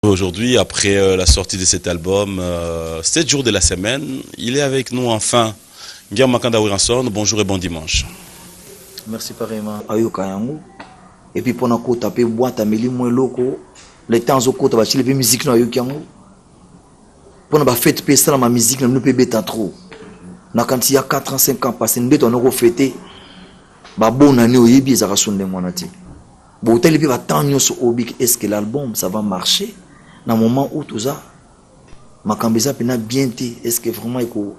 Aujourd'hui, après la sortie de cet album, 7 jours de la semaine, il est avec nous enfin. Nguyen Makanda Wiranson, bonjour et bon dimanche. Merci pareillement. Ayoka yango. Et puis pour nous taper boîte à mili moins loco, les temps au côté va chiler musique na yoka yango. Pour nous fête pesa la ma musique nous peut bêta trop. Na quand il y a 4 ans 5 ans passé nous on a fêté. Ba bonne année au yebi za kasonde mwana ti. Bon tel puis va tant nyoso obi est-ce que l'album ça va marcher? Dans le moment où tout ça, ma cambisa pena bien té, est-ce que vraiment il faut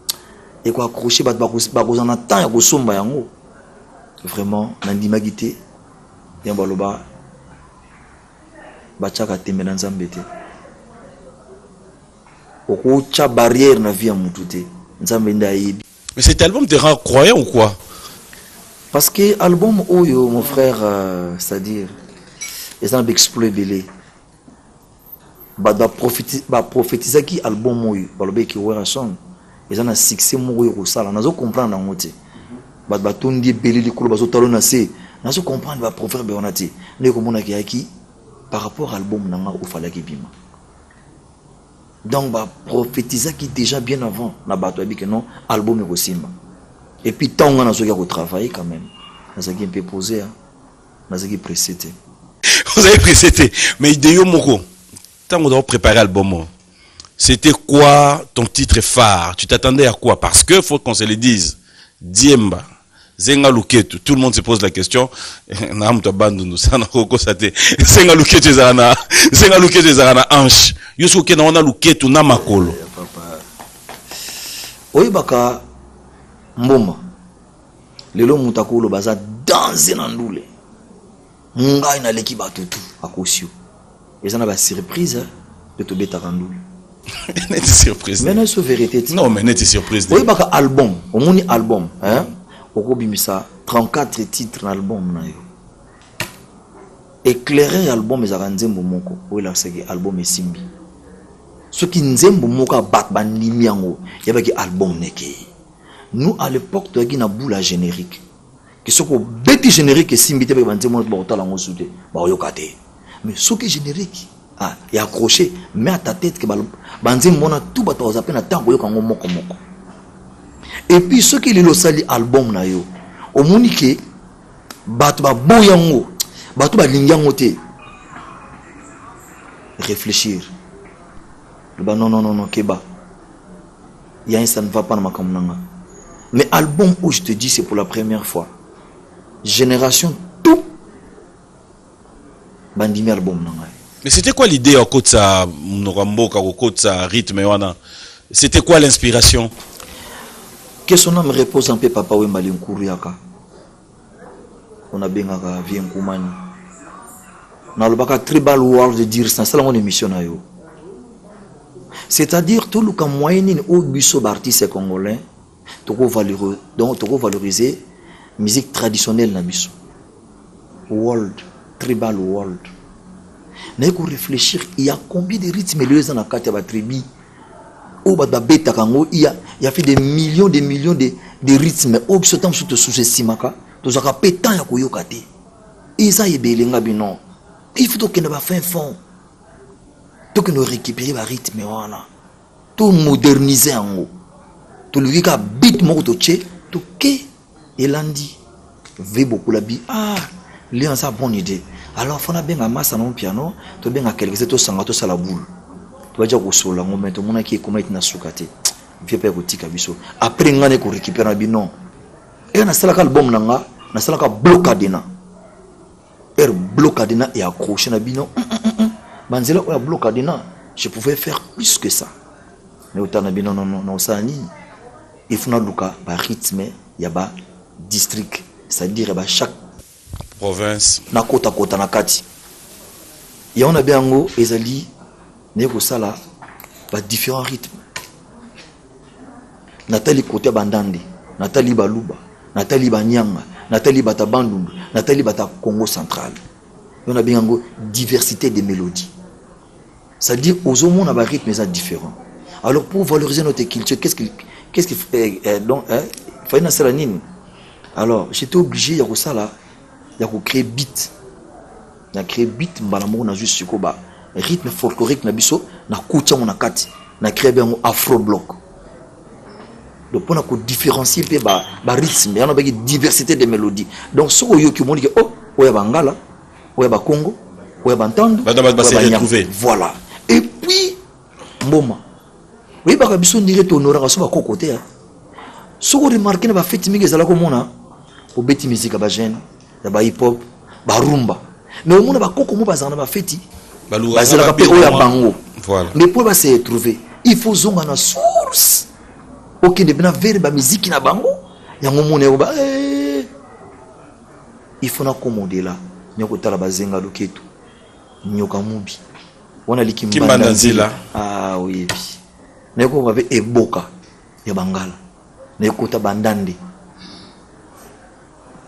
accrocher ba en attend ya ko somba yango. Vraiment nandima gité ya baloba ba chaka tembe na nzambe té. Oko cha barrière na vie ya mutu té. Nzambe nda yebi. Mais cet album te rend croyant ou quoi? Parce que album oyo mon frère c'est-à-dire ils ont exploité belé. Ba prophétiser qui album moyo balobe ki Wiranson ils ont un succès moyo ko sala nazo comprendre ngote ba tondi belé likolo bazo talona se nazo comprendre ba prophète beonati ne ko mona ki par rapport à album nanga ou fala ki bima donc ba prophétiser qui déjà bien avant na bato abi que non album ko simba et puis tant on a zo ko travailler quand même nazo ki un peu posé hein nazo ki précédé vous avez précédé mais idéo moko tant qu'on doit préparer l'album, c'était quoi ton titre phare? Tu t'attendais à quoi? Parce que faut qu'on se le dise. Diemba, Zenga Luketu, tout le monde se pose la question. Naam tabandunu sana koko sate. Zenga Luketu ezana anche. Yusu ke na wana Luketu na makolo. Oyi baka mboma. Lelo mutakolo baza danser na ndule. Ngai na leki batutu akosio. Et ça n'a pas surprise de te bêta randoul. N'est surprise. Mais n'est-ce vérité? Non, mais n'est surprise. Oui, bah album, au moni album, hein? Au Bimisa, 34 titres dans l'album na yo. Éclairer album les aranzembo moko, oui là c'est que album est simbi. Ce qui nzembo moko bat bandimi yango, y avait que album neke. Nous à l'époque tu as qui na boula générique. Que ce qu'on bêti générique et simbi te ba nzembo ba otala ngo soute, ba oyokate. Mais ce qui est générique, il est accroché, mais à ta tête que banzim mona tout bato aux appels à temps pour qu'on moko moko. Et puis ce qui est le sali album na yo, au monique bato ba boyango, bato ba lingango te. Réfléchir. Bah non keba. Il y a un ça ne va pas dans ma kamunanga. Mais album où je te dis c'est pour la première fois. Génération tout. Bandimi album nanga. Mais c'était quoi l'idée au côté ça Noramboka au côté ça rythme wana? C'était quoi l'inspiration? Que son âme repose en paix papa Wembali Nkuriaka. On a bien à vie Nkumani. Na le baka tribal world de dire ça c'est la émission na yo. C'est-à-dire tout le cas moyen au biso artiste congolais toko valorisé donc toko valoriser musique traditionnelle na biso. World tribal world. Mais pour réfléchir, il y a combien de rythmes les dans la carte de tribu? Au bas de bêta kango, il y a fait des millions de rythmes. Au biso tam sous te sous-estimaka, tous a pétant ya koyokate. Isa yebelenga bino. Il faut que nous fassions fond. Tout que nous récupérer le rythme wana. Tout moderniser en haut. Tout le vika beat moko to che, tout ke elandi. Ve beaucoup la bi. Ah, lui en sa bonne idée. Alors, il faut bien un masse dans le piano, tu bien quelque chose, tu sens que tu la boule. Tu vas dire que tu as un moment, tu as dit que tu as soukate. Tu vas faire biso. Après, tu vas récupérer un binon. Et on a un album, on a un blocadena. Et blocadena est accroché à binon. Banzela, on a blocadena. Je pouvais faire plus que ça. Mais autant de binon, non, ça ni. Il faut un rythme, il y a un district. C'est-à-dire, chaque province na kota na kati ya on a bien ngo ezali ne ko sala ba différents rythmes. Natali côté bandande, Natali baluba, Natali banyanga, Natali bata bandundu, Natali bata Congo central. On a bien ngo diversité de mélodies. C'est-à-dire aux hommes on a un rythme différent. Alors pour valoriser notre culture, qu'est-ce qu'il donc faut une salanine. Alors j'étais obligé de créer beat. Il a créé beat, on a juste rythme folklorique na biso na kucha mon akati na créer bien afro block. Donc on a ko différencier pe ba rythme, ya na ba diversité de mélodies. Donc ce que yo ki moni que oh oya bangala, oya ba Congo, oya ba Ntando, ba se retrouver. Voilà. Et puis mboma. Oui ba biso ndire to honora so ba kokote hein. Ce que remarquer na ba fête mingi ezala ko mona au beti musique ba jeune, ba hip hop, ba rumba. Mais au mona ba koko mo bazana ba fête bazala pe oya bango. Voilà. Mais pour se trouver, il faut zonga na source. OK, de bena vers ba musique na bango, yango mona ba il faut na commander là. Nyoko tala bazenga loketo. Nyoka mubi. Wana likimbanda nzila. Ah oui puis. Nyoko ba eboka ya bangala. Nyoko ta bandande.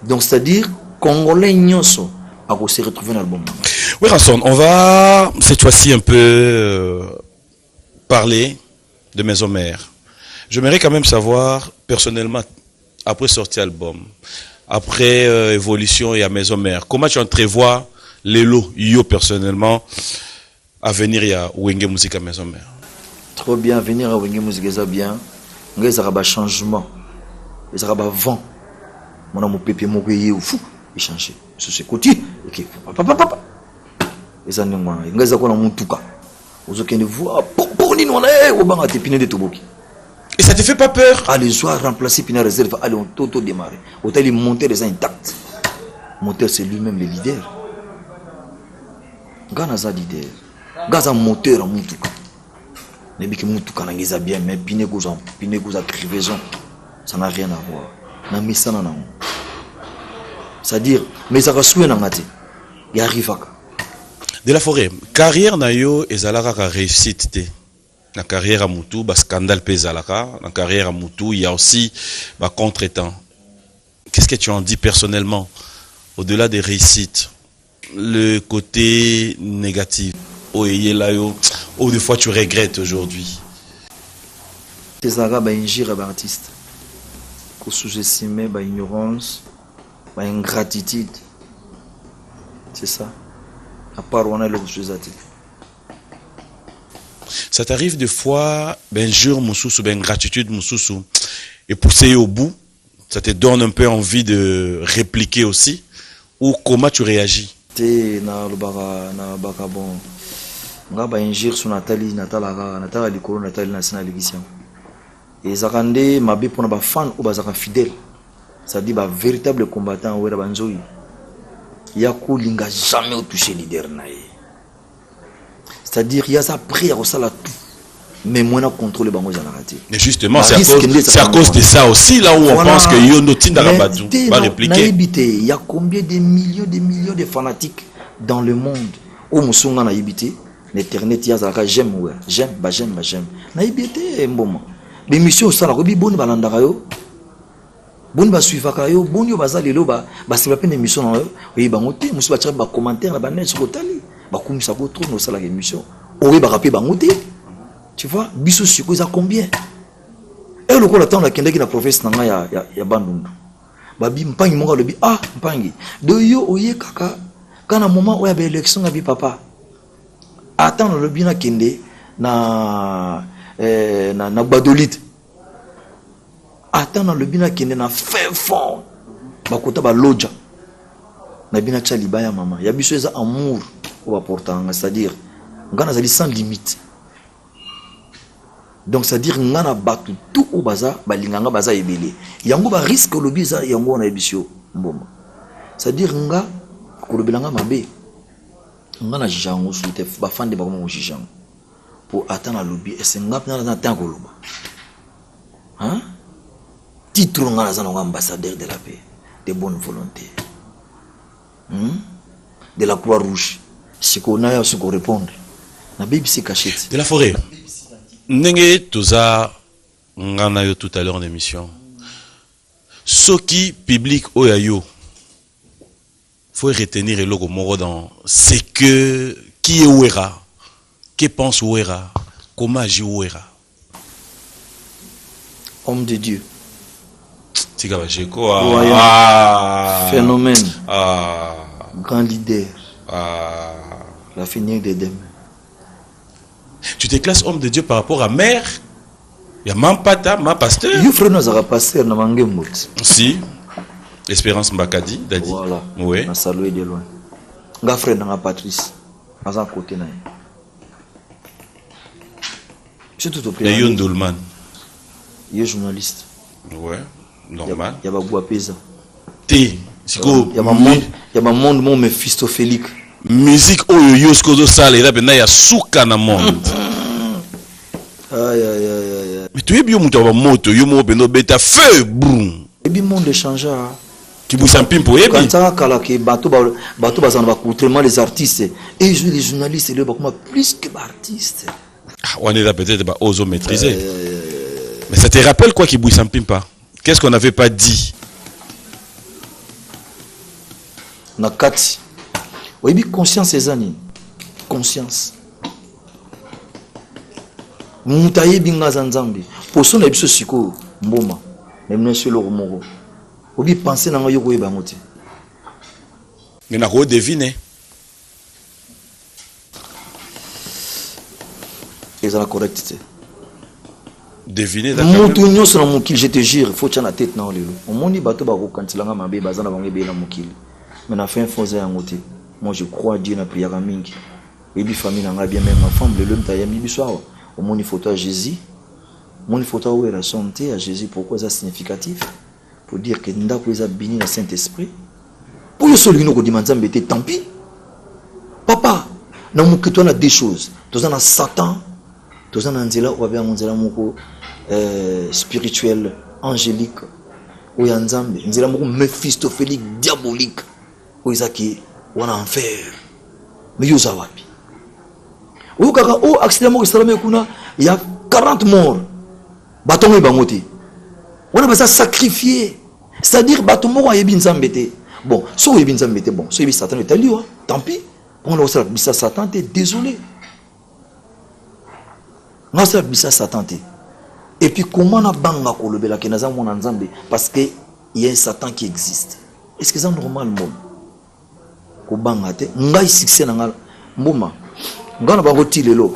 Donc c'est-à-dire congolais nyonso a se retrouver dans l'album. Oui, Ranson, on va cette fois-ci un peu parler de Maison Mère. J'aimerais quand même savoir, personnellement, après sortie album, après évolution et à Maison Mère, comment tu entrevois les lots, yo personnellement, à venir à Wenge Musique à Maison Mère? Trop bien, venir à Wenge Musique, ça bien. Il y a un changement, il y a un vent. Mon amour pépé, mon pays, fou, il change. C'est côté, ok, papa. Et ça n'est pas. Il y a un mutuka. Vous avez voir, pour nous, on est au banc à Tépine de Toboki. Et ça te fait pas peur? Ah, les soirs remplacés, puis la réserve, allez, on tout démarrer. Autant les monteurs les intacts. Moteur, c'est lui-même le leader. Ganaza leader. Gaza moteur en mutuka. Mais que mutuka n'a bien, mais pine goza crevaison, ça n'a rien à voir. N'a mis ça non. C'est-à-dire, mais ça va souhaiter dans matin. Il arrive à. De la forêt, carrière na yo ezalaka réussite te. La carrière à Moutou, bah scandale pezalaka. La carrière à Moutou, il y a aussi bah contretemps. Qu'est-ce que tu en dis personnellement, au-delà des réussites, le côté négatif, ou des fois tu regrettes aujourd'hui? Tezalaka ba injure ba artiste, ko sous-estimer ba ignorance, ba ingratitude, c'est ça. À part on a l'autre chose à dire. Ça t'arrive des fois, ben jure moussoussou, ben gratitude moussoussou, et pousser au bout, ça te donne un peu envie de répliquer aussi, ou comment tu réagis? Te na baka bon, nga ba injure sur Nathalie likolo Nathalie na sina l'émission. Et zakande mabe pona ba fan ou ba zaka fidèle, ça dit ba véritable combattant ou ba nzoyi. Ya ko linga jamais au toucher leader nae. C'est-à-dire, il y a ça prière au salat tout. Mais moi, on contrôle les bangos à la raté. Mais justement, c'est à cause de ça aussi, là où on pense que Yonotin d'Arabadou va répliquer. Il y a combien de millions de fanatiques dans le monde? Au Moussounga, na yibité, l'internet, il y a ça, j'aime. Na yibité, bon. L'émission, ça, la robi, bonne balandarayo. Bonne ba suivakayo, bonne yo baza lelo ba c'est pas une émission non oui ba ngoté musu ba tira ba commentaire na ba net sur otali ba kumisa ko trop no sala émission oui ba rapé ba ngoté tu vois biso siko za combien et le ko la temps la kende ki na professeur na ya bandundu ba bi mpangi mo le bi mpangi de yo oye kaka kana moment oya ba élection ga bi papa attends le bi na kende na badolite. Attends le bina qui na fait fond bakota ba loja na bina cha libaya mama ya biso eza amour au ba portanga, c'est-à-dire ngana zali sans limite. Donc c'est-à-dire ngana batu tout au baza balinganga baza ebele yango ba risque lobi za yango na biso mboma, c'est-à-dire nga ko lobelanga mabe ngana jango soute ba fande ba ko jango pour attendre lobi et c'est nga na temps ko loba hein titre ambassadeur de la paix, de bonne volonté, de la Croix-Rouge. Ce qu'on a, ce qu'on répond. La Bible c'est caché. De la forêt. Nenge toza ngana yo tout à l'heure en émission. Ce qui public oyayo, faut retenir le logo moro dans c'est que qui est Ouera, que pense Ouera, comment agit Ouera. Homme de Dieu. Phénomène. Grand leader. La finir de demain. tu te classes homme de Dieu par rapport à mère. Il y a Mampata, ma pasteur. Il frère nous a pasteur na mangemut. Si. Espérance Mbakadi, Dadi. Voilà. Oui. Na salué de loin. Nga frère na Patrice. À côté na. C'est tout au plus. Et Yondolman. Il est journaliste. Ouais. Normal. Il y a Bagua Pesa. T. Il y a ma monde mon méphistophélique. Musique oyo yo skozo sale là ben ya souka na monde. Aïe aïe aïe. Mais tu es bien muto ba moto yo mo beno beta feu boum. Et bien monde changea. Qui bouge un pimpo et quand ça kala ke bateau bazana ba contretement les artistes et les journalistes le bakuma plus que artistes. Ah, on est là peut-être ba ozo maîtriser. Mais ça te rappelle quoi qui bouge un pimpa? Qu'est-ce qu'on n'avait pas dit? Nakati. Oui, bien conscience ces années. Conscience. Moutaye binga zanzambi. Pour son ebiso siko mboma. Même non sur le romoro. Oui, penser dans yo koyeba ngoti. Mais na ko deviner. Et ça la correctité. Deviner d'accord. Mutu nyonso na mokili, je te jure, faut tcha na tête na lelo. On moni bato ba ko kantilanga mabe bazana bango be na mokili. Mais na fin faisait en ngoti. Moi je crois à Dieu na prière à mingi. Et bi famille na bien même ma femme le lum ta yami biso. Au moni photo à Jésus. Mon photo où est la santé à Jésus, pourquoi c'est significatif? Pour dire que ndako eza béni le Saint-Esprit. Pour yo solo ko dimanda mbete tant pis. Papa, na mokito na deux choses. Toza na Satan, toza na nzela ou bien nzela moko spirituel, angélique. Ou ya nzambe, nzela moko méphistophélique, diabolique. Ou ezaki wana enfer. Mais yo zawapi. Ou kaka o accident moko salame kuna, il y a 40 morts. Batongo bangote. On a besoin sacrifier. C'est-à-dire bato moko ayebi nzambe te. Bon, so ayebi nzambe te bon, so ayebi Satan te liwa, tant pis. On a aussi bisa Satan te, désolé. On a aussi bisa Satan te. Et puis comment na banga kolobela ke naza mona nzambe parce que il y a un Satan qui existe. Est-ce que c'est normal mon? Ko banga te, ngai succès na ngala. Mboma. Ngana ba roti lelo.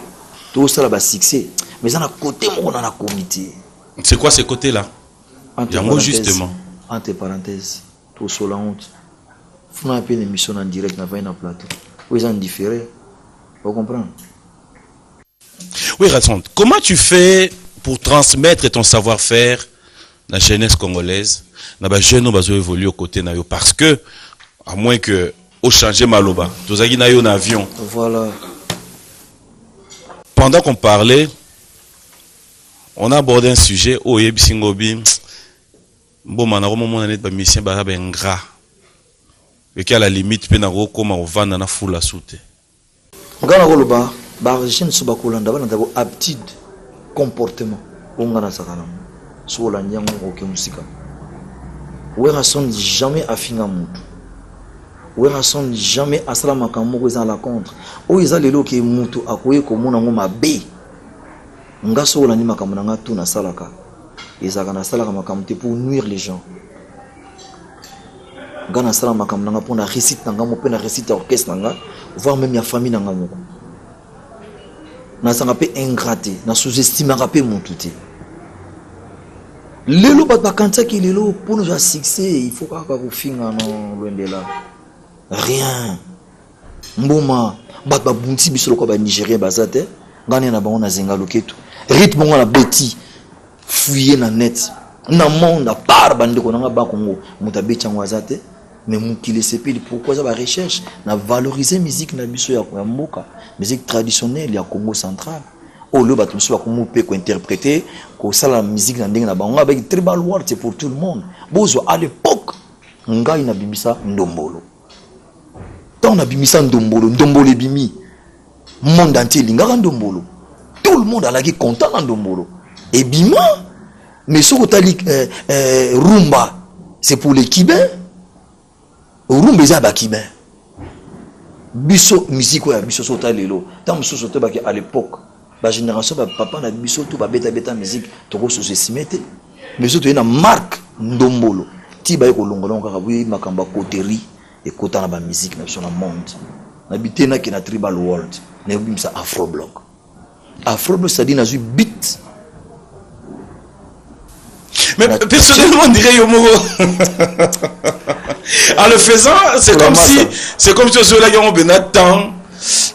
To sala ba succès. Mais ça na côté mon na comité. C'est quoi ces côtés-là? Yango justement. Entre parenthèses, tout sur la honte. Faut pas une émission en direct na un plateau. Ou ils ont différé. Vous comprenez? Oui, Ratson, comment tu fais pour transmettre ton savoir-faire la jeunesse congolaise? Na ba jeune on va évoluer aux côtés na yo parce que à moins que au changer maloba, tozaki na yo en avion. Voilà. Pendant qu'on parlait, on a abordé un sujet au Yebsingobi. Bon, on a un net de mission ingrat. Et qu'à la limite, on a comment on va dans la foule à sauter. On a un bargène sur Bakolanda, on a un aptitude, comportement. On a un sakana. Sur la niang, on musika. On a jamais affiné un on a jamais asala makamoko za la contre. O eza lelo ke mutu akoye ko mona ngoma be. Nga so la ni makambo na nga tu na salaka. Ezaka na salaka makambo te pour nuire les gens. Nga na sala makambo na nga pour na récite na nga mo pe na récite orchestre na nga, voire même ya famille na nga moko. Na sanga pe ingraté, na sous-estime rapé mutu te. Lelo bat bakanta ki lelo pour nous succès, il faut pas ko finga non loin de là. Rien. Mboma bat ba bunti biso ko ba Nigérien bazate ngane na bango na zenga loketo rythme ngana beti fuyer na net na monde à part bande ko nga ba Congo mutabe chango azate mais mukile sepeli pourquoi ça ba recherche na valoriser musique na biso ya mboka musique traditionnelle ya Congo central o le bato biso ba ko pe ko interpréter ko sala musique na ndenge na bango avec tribal world c'est pour tout le monde bozo à l'époque ngai na bimisa ndombolo. Tant on a bimi ça ndombolo bimi monde entier lingaka ndombolo tout le monde a la qui content dans ndombolo et bima mais ce que rumba c'est pour les kibins rumba za ba kibins biso musique ya biso sota lelo tant biso sota ba à l'époque ba génération ba papa na biso tout ba beta musique to ko sous-estimer mais surtout une marque ndombolo ti ba ko longola ngaka bu makamba coterie et quand on a la musique dans le monde, on habite dans la tribal world, on a ça Afro block. Afro c'est-à-dire dans une bite. Mais personnellement, on dirait Yomoro. En le faisant, c'est comme si on se l'a en Benatan.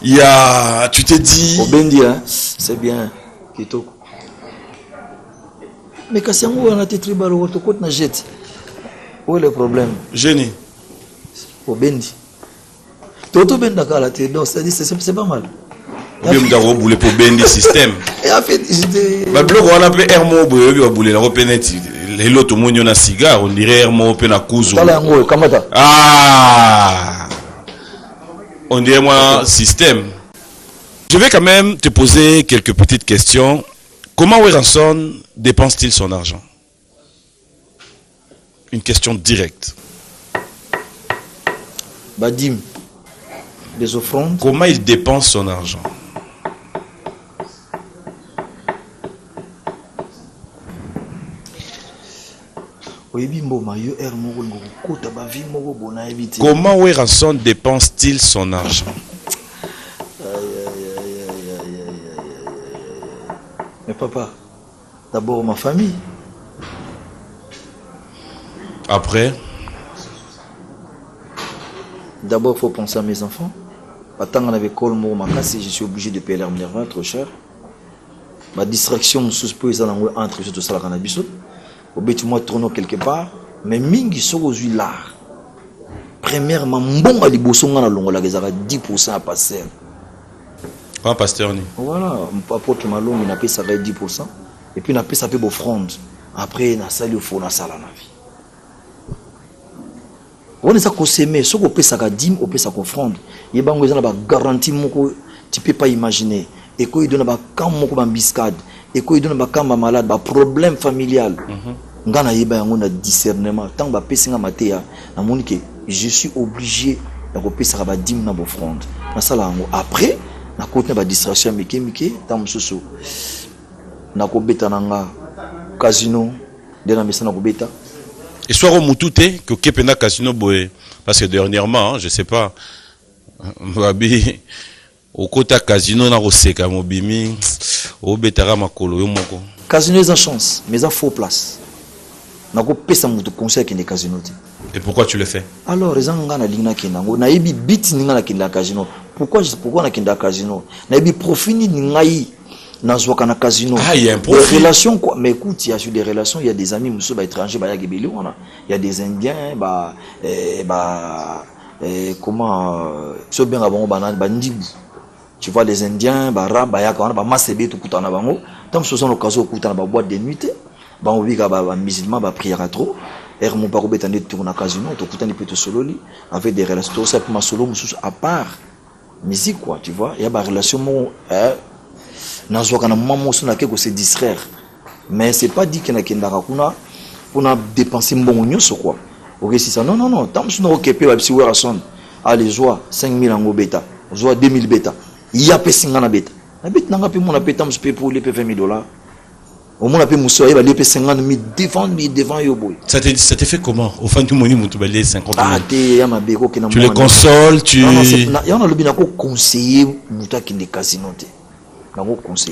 Il y a, tu t'es dit. Au Bendi, hein, c'est bien. Kitoko. Mais quand c'est un on a été tribal, on a côté na jet. Où est le problème? Génie. Au Bendi. Toto Benda kala te donc c'est pas mal. Bien d'avoir boulé pour Bendi système. Et en fait, j'étais. Bah bloc on a appelé Hermo boye on boulé la repeneti. Les lots tout le monde a cigare, on dirait Hermo pena kuzo. Ah. On dirait moi système. Je vais quand même te poser quelques petites questions. Comment Werrason dépense-t-il son argent? Une question directe. Badim, des offrandes. Comment il dépense son argent? Comment Werrason dépense-t-il son argent? Mais papa, d'abord ma famille. Après? D'abord, il faut penser à mes enfants. Attends, on avait Colmo, si je suis obligé de payer leur nerveux trop cher. Ma distraction, sous peu, ils ont entre tout ça, la cannabis. Au bout moi tourner quelque part, mais mingi sont aux huiles là. Premièrement, bon à l'ibosson à la longue, la 10% à passer. Pas pasteur ni. Voilà, mon apôtre Malon, il a payé ça 10%. Et puis il a payé ça peu offrande. Après, il a sali au fond, il a sali la vie. On est ça qu'on s'aime, ce qu'on paye ça 10, on paye ça offrande. Il y a une garantie, tu ne peux pas imaginer. Et quand il donne un biscade, et quand il donne un malade, un problème familial. Ngana yeba yango na discernement tant ba pesinga matéya na monike je suis obligé de repesa ba dim na offrande na sala yango après na côté ba distraction mike tant mususu na ko beta nanga casino de na mesa na ko beta et soir au mutute que kepena casino boé parce que dernièrement hein, je sais pas babi au côté casino na ko seka mobimi au betara makolo yo moko casino est en chance mais en faux place. Et pourquoi tu le fais? Alors, les gens pourquoi na casino? Na bi profini ngai na na casino. Ah, il y a un profil. Des relations quoi. Mais écoute, il y a sur des relations, il y a des amis muso ba étrangers ba yagibeli on a. Il y a des indiens comment so bien avant ba ndibu. Tu vois les indiens ba rab ba yaka ba masebe tout kutana bango. Tant ce sont l'occasion kutana ba boîte de nuit. Bah on vit que musulman bah prière à trop et mon père obéit en tourne à casino tout coutant plutôt solo avec des relations ça pour ma solo à part musique quoi tu vois il y a des relations mon na zo kana maman son que se distraire mais c'est pas dit que na kendaka kuna on a dépensé bon nyonso quoi ok c'est ça non tant que nous occupé ba si Werrason allez joie 5000 en bêta joie 2000 bêta il y a pesinga na bêta n'a pas mon appétant je peux pour les $20,000 au moins, il va aller 50 000 devant Yoboy. Ça t'est fait comment? Au fin du mois, tu vas aller 50 000. Tu les consoles, tu. Non, il y a un conseiller qui est casino.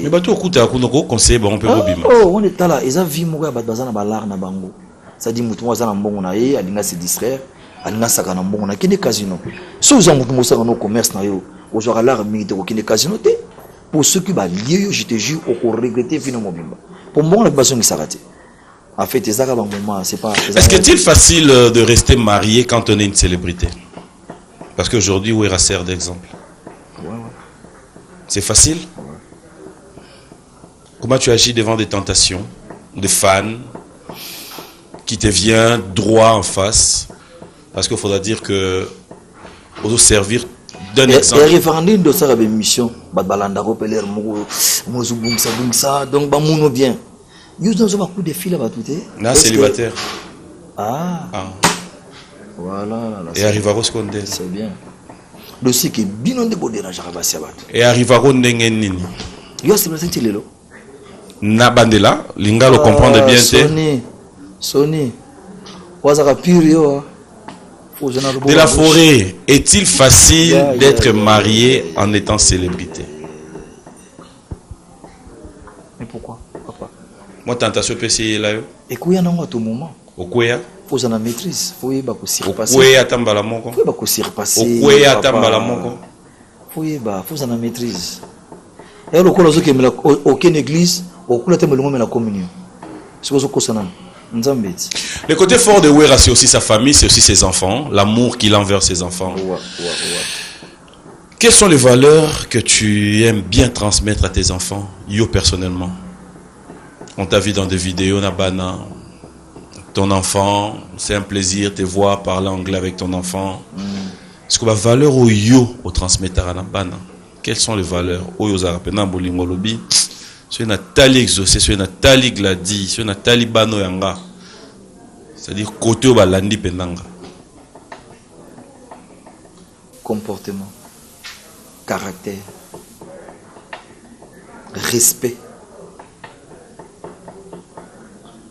Mais bah, tu as un conseiller, on peut rebim. Oh, on est là. Ils ont vu mon gars, bazana balar na bango. Ça dit, moutou wazana mbongo na ye, alina se distraire, alina saka na mbongo na kende casino. Si vous avez moutou moussa no commerce na yo, vous aurez l'art milité au kende casino. Pour ceux qui va lier, je te jure, au regretter finalement. Pour moi, la personne qui s'arrête. En fait, c'est pas. Est-ce que c'est facile de rester marié quand on est une célébrité? Parce qu'aujourd'hui, Wera sert d'exemple. Ouais. C'est facile? Ouais. Comment tu agis devant des tentations, des fans qui te viennent droit en face? Parce qu'il faudra dire que pour servir d'un exemple. Et référendum de ça, la mission, Balanda Ropeler, Mouzubungsa, donc Bamouno vient. Nous avons beaucoup de filles là-bas, tout est. Là, célibataire. Ah. Voilà. Et Arrivaro Skondel. C'est bien. Le dossier qui est bien de beau dérange à Bassiabat. Et Arrivaro Nengenini. Yo, c'est le senti lelo. Nabandela, Linga le comprendre bien. Sony. Wazara pur yo. De la forêt, est-il facile d'être marié en étant célébrité? Mais pourquoi, papa? Moi, tentation PC là. Et qu'il y a un tout moment. Okwea. Faut en maîtrise. Faut y aller surpasser. Okwea tambala moko. Faut y aller surpasser. Okwea tambala moko. Faut y aller. Faut en maîtrise. Et alors, quand on a aucune église, on a la communion. C'est ce que ça. Le côté fort de Wera, c'est aussi sa famille, c'est aussi ses enfants, l'amour qu'il a envers ses enfants. Quelles sont les valeurs que tu aimes bien transmettre à tes enfants, yo personnellement? On t'a vu dans des vidéos, Nabana, ton enfant, c'est un plaisir de te voir parler anglais avec ton enfant. Est-ce que la valeur au yo au transmettre à Nabana? Quelles sont les valeurs? Oyo zarapena bolingolobi. C'est Nathalie exaucé, c'est Nathalie gladi, c'est Nathalie bano yanga. C'est-à-dire côté au balandi pendanga. Comportement, caractère, respect.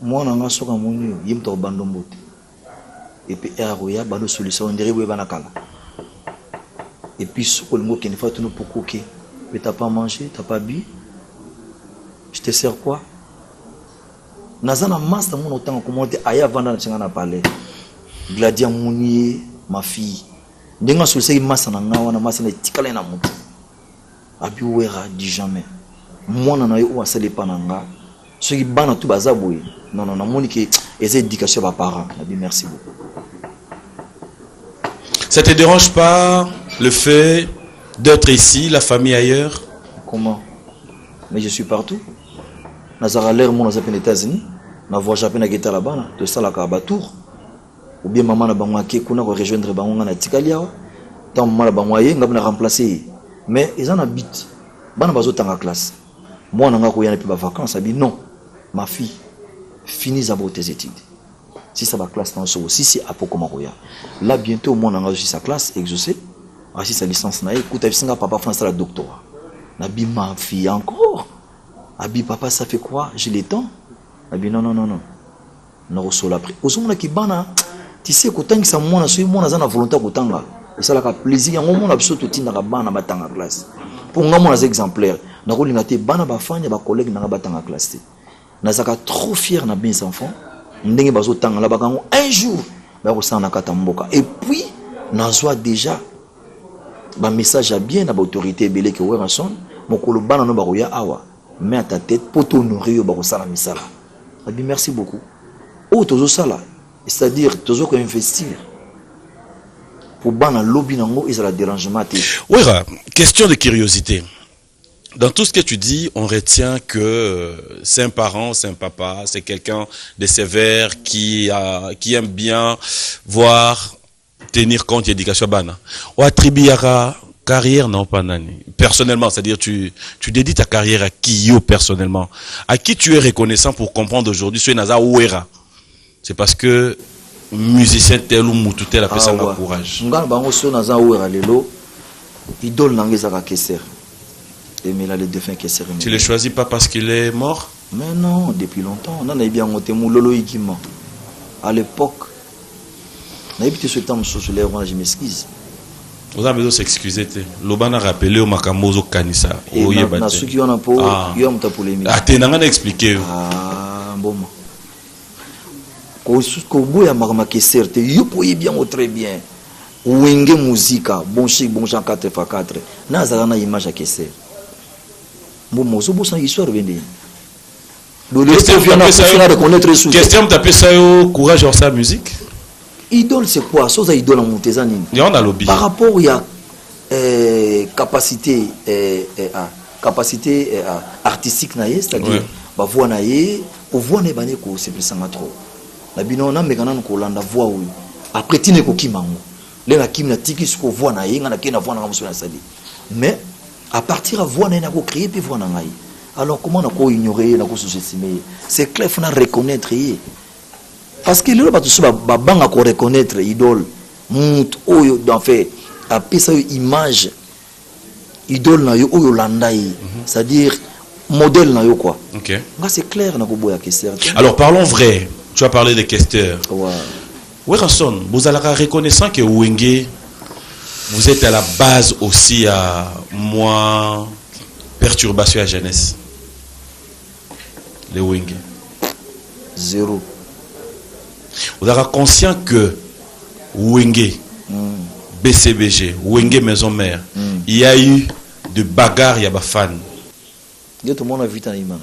Moi, on a un mon yim to bandombote. Et puis eroya bando solution on dirait we banakala. Et puis ce que le mot qui ne fait tout nous pour coquer. Mais t'as pas mangé, t'as pas bu. Je te sers quoi? Nazana master mon autant comment te aya vanda na tsinga na parler. Gladia Mounier, ma fille. Ndenga solution massa na ngawa na massa na tikala na mutu. Abi wera dit jamais. Moi na yo wa sele pananga. Ce qui bana tout bazaboui. Non non, na moni que les éducations par parents. Abi merci beaucoup. Ça te dérange pas le fait d'être ici, la famille ailleurs? Comment? Mais je suis partout. Nazara l'air mon aux États-Unis. Na voix japon na guitar là-bas, de ça la Kabatour. Ou bien maman na bangwa ke kuna rejoindre bangwa na Tikalia. Tant maman na bangwa ye ngam na remplacer. Mais ils en habitent. Bana bazo tanga classe. Moi na nga ko yana pe ba vacances, abi non. Ma fille, finis d'abord tes études. Si ça va classe dans ce aussi, si à comment koya. Là bientôt moi na nga aussi sa classe exaucé. Ah si sa licence na écoute singa papa français la doctorat. Nabi ma fille encore. Abi papa ça fait quoi? J'ai le temps. Abi non non non non. Na reçoit après. Osomona ki bana tu sais ko tangi sa mona so mona za na volonté ko tanga. Et ça la ka plaisir yango mona biso to tinda ka bana batanga classe. Pour nga mona exemplaire. Na ko linga te bana ba fanya ba collègue na batanga classe. Na zaka trop fier na mes enfants. Ndenge bazo tanga la bakango un jour ba ko sana kata mboka. Et puis na zoa déjà ba message à bien na ba autorité belé que ouais ranson mokolo bana no ba ko ya awa. Mets à ta tête pour t'honorer au Barosala Misala. Merci beaucoup. Oh, toujours ça là. C'est-à-dire, toujours qu'on investir. Pour ban lobby nango, ils ont la dérangement. Oui, question de curiosité. Dans tout ce que tu dis, on retient que c'est un parent, c'est un papa, c'est quelqu'un de sévère qui aime bien voir, tenir compte de l'éducation bana. Ou attribuera carrière non pas nani. Personnellement, c'est-à-dire tu dédies ta carrière à qui yo personnellement, à qui tu es reconnaissant pour comprendre aujourd'hui ce naza ouera. C'est parce que musicien tel ou moutou tel a fait ça courage. Ngal bango so naza ouera lelo idole nangeza ka Kesser. Et mais là le défunt Kesser. Tu le choisis pas parce qu'il est mort? Mais non, depuis longtemps. On a bien monté mon lolo ikima. À l'époque, on a évité ce temps sur les rois, je m'excuse. Vous avez besoin de s'excuser. L'Obana rappelé au Makamozo Kanisa. Et na ceux qui ont un peu, ils ont ta polémique. Ah, t'es n'as expliqué. Ah, bon. Quand vous avez marqué certes, vous pouvez bien ou très bien. Wenge musique, bon chic, bon chant 4x4. Na zana image à Kesser. Bon, mozo bon sans histoire vendé. Question taper ça au courage dans sa musique. Idole c'est quoi? Chose à idole en montezani. On a lobby. Par rapport il y a capacité artistique naie, c'est-à-dire ba voix naie, au voix ne bane ko c'est plus ça trop. La bino na mekana ko landa voix oui. Après tine ko kimango. Le na kim na tiki ko voix naie, ngana ke na voix na muso na sali. Mais à partir à voix naie na ko créer puis voix na ngai. Alors comment on a ko ignorer, na ko sous-estimer? C'est clair, faut na reconnaître. Parce que le bateau va banga ko reconnaître idole mut oyo en fait après ça image idole na yo oyo landai c'est-à-dire modèle na yo quoi. OK. Là c'est clair na ko boya Kesser. Alors parlons vrai. Tu as parlé des questeurs. Ouais. Werason, vous allez reconnaissant que Wenge vous êtes à la base aussi à moins perturbation à jeunesse. les Wenge. Zéro. Vous êtes conscient que Wenge, BCBG, Wenge Maison Mère, il y a eu de bagarres, il y a des fans. Tout le monde a vu dans l'image.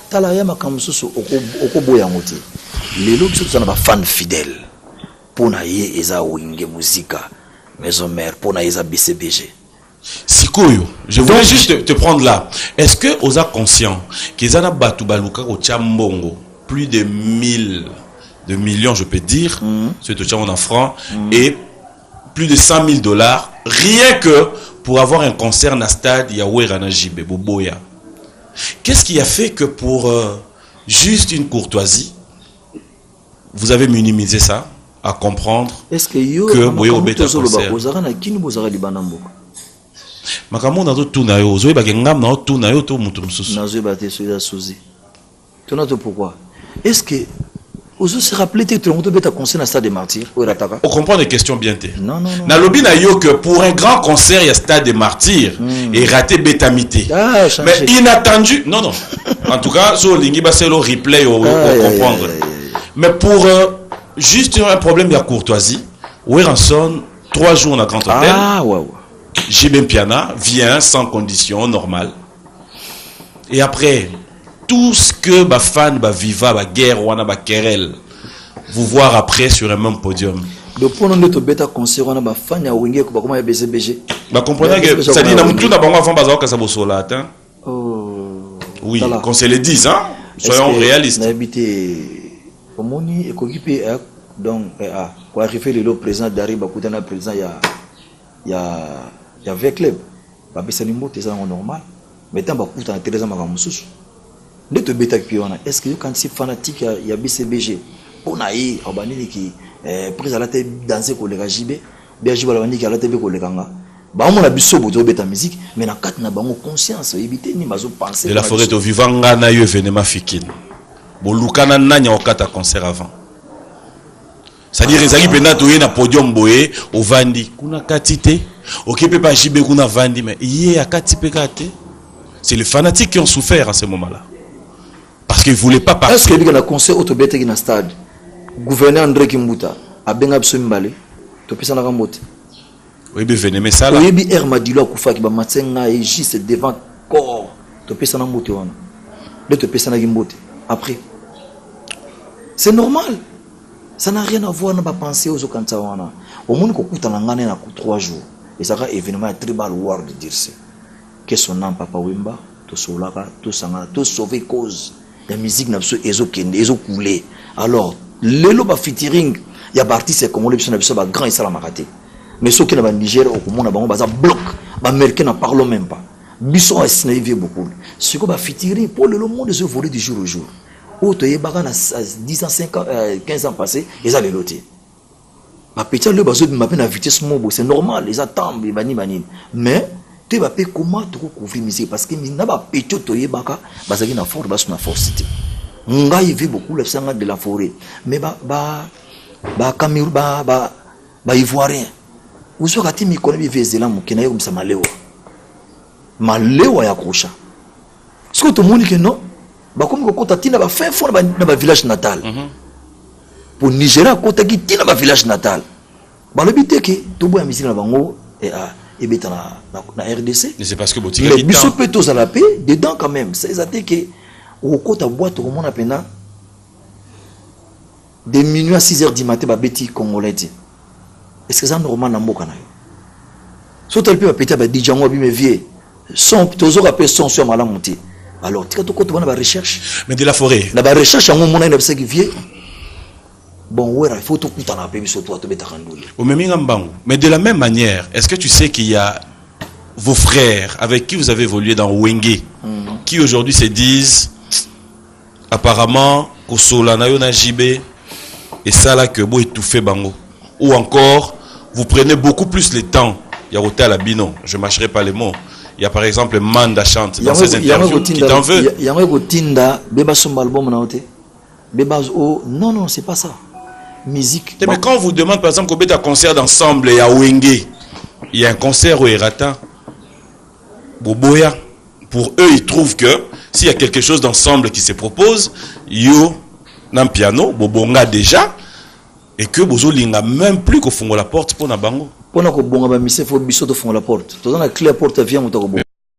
Tala ya makamsusu okoboya ngote. Lelo biso tuna ba fan fidèle. Pona ye eza Wenge Muzika, Maison Mère, pona eza BCBG. Sikoyo, je voulais juste te prendre là. Est-ce que vous êtes conscient qu'ils ont battu Baluka au Tchambongo plus de 1000 de millions, je peux dire, c'est au en francs, et plus de 100 000 $, rien que pour avoir un concert dans le stade Yahweh Ranajibe, Boboya. Qu'est-ce qui a fait que pour juste une courtoisie, vous avez minimisé ça, à comprendre que Boye Obeta concert? Makambo na to tuna yo zo ba ngam na tuna yo to mutu mususu na zo ba te so ya sozi tuna to pourquoi est-ce que vous se rappelez que tu as beta concert na stade des martyrs ou rataka on comprend les questions bien té non na lobby na yo que pour un grand concert il y a stade des martyrs et raté betamité mais inattendu non en tout cas sur lingi ba c'est le replay au comprendre mais pour juste un problème de courtoisie Weranson 3 jours dans grand hôtel JB Piana vient sans condition normale. Et après, tout ce que ma fan, ma viva, ma guerre, wana ma querelle, vous voir après sur un même podium. Donc pour nous notre bêta concert, on a ma fan ya Wenge ko comment ya BCBG. Bah comprenez que ça dit na mutu na bango avant bazao ka sabosola atteint. Oui, qu'on se le dise hein. Soyons réalistes. Na habité omoni ekokipe donc quoi arriver le président d'Ariba kutana président il y a avec club ba besani moto ça normal mais tant ba kuta Teresa makamususu ne te beta piona est-ce que quand c'est fanatique il y a BCBG on a eu abanini qui prise à la tête danser ko le JB BJ bala bani ki ala tebe ko le kanga ba on a biso boto beta musique mais na kat na bango conscience éviter ni bazo penser de la forêt au vivanga na yo événement fikine bolukana nanya okata concert avant. C'est-à-dire ezali pena to na podium boye au vandi kuna katité okipe pa jibe kuna vandi mais yé a katipe kate. C'est les fanatiques qui ont souffert à ce moment-là parce qu'ils voulaient pas partir. Est-ce que le concert autobete qui na stade gouverneur André Kimbuta a benga biso mbale to pesa na kambote oui be venez mais ça là oui bi Hermadilo akufa ki ba matsenga et juste devant corps to pesa na mbote wana de te pesa na kimbote après c'est normal. Ça n'a rien à voir avec la pensée aux Okantawana. Au monde qu'on a ngane na 3 jours. Et ça a événement tribal war de dire ça. Que son nom Papa Wemba, tout solaka, tout sanga, tout sauver cause. La musique n'a pas ezo kende, ezo coulé. Alors, le ba featuring, il y a artiste comme le na biso ba grand isa la makate. Mais ceux qui na ba Niger au monde ba baza bloc, ba américain n'en parlons même pas. Biso a snaivé beaucoup. Ce que ba featuring pour le monde se voler du jour au jour. Autre y baga na 10 ans 5 ans 15 ans passés ils allaient loter ma petit le bazo de m'appelle à vitesse mobo c'est normal ils attendent bani mais tu vas payer comment tu couvrir musique parce que na ba petit to y baga bazaki na force bas na force nga y vit beaucoup le sang de la forêt mais ba Cameroun ba ivoirien vous so kati mi connaît vezela mukina yo msa malewa ya kosha ce que tout le monde que non ba comme ko tatina ba fin fond na ba village natal pour Nigeria ko taki tina ba village natal ba le biteke to boya musique na bango et beta na RDC c'est parce que botika les biso petos à la paix dedans quand même c'est ça que au kota boîte au monde apena de minuit à 6h du matin ba beti congolais est-ce que ça normal na mboka na yo so tel pe ba peta ba dijango bi me vie son toujours appelé son sur mala monter. Alors, tu as tout la recherche. Mais de la forêt. La recherche, on a une qui vient. Bon, ouais, il faut tout le temps appeler sur toi, tu vas te rendre. Mais de la même manière, est-ce que tu sais qu'il y a vos frères avec qui vous avez évolué dans Wenge, qui aujourd'hui se disent apparemment Kosola na JB et ça là que vous étouffez bango, ou encore vous prenez beaucoup plus le temps. Il y a Hotel Abino, je mâcherai pas les mots. Il y a par exemple Manda chante dans ses interviews qui t'en veut. Il y a un Gotinda, Beba son album Beba non, c'est pas ça. Musique. Mais quand on vous demande par exemple qu'on met un concert d'ensemble et à Wenge, il y a un concert au Erata, Boboya, pour eux, ils trouvent que s'il y a quelque chose d'ensemble qui se propose, yo, nan piano, bobonga déjà, et que bozo linga même plus qu'on fongo la porte pour na bango. Pour na ko bonga ba mise faut biso to fongo la porte. To na clé la porte vient mo to ko bonga.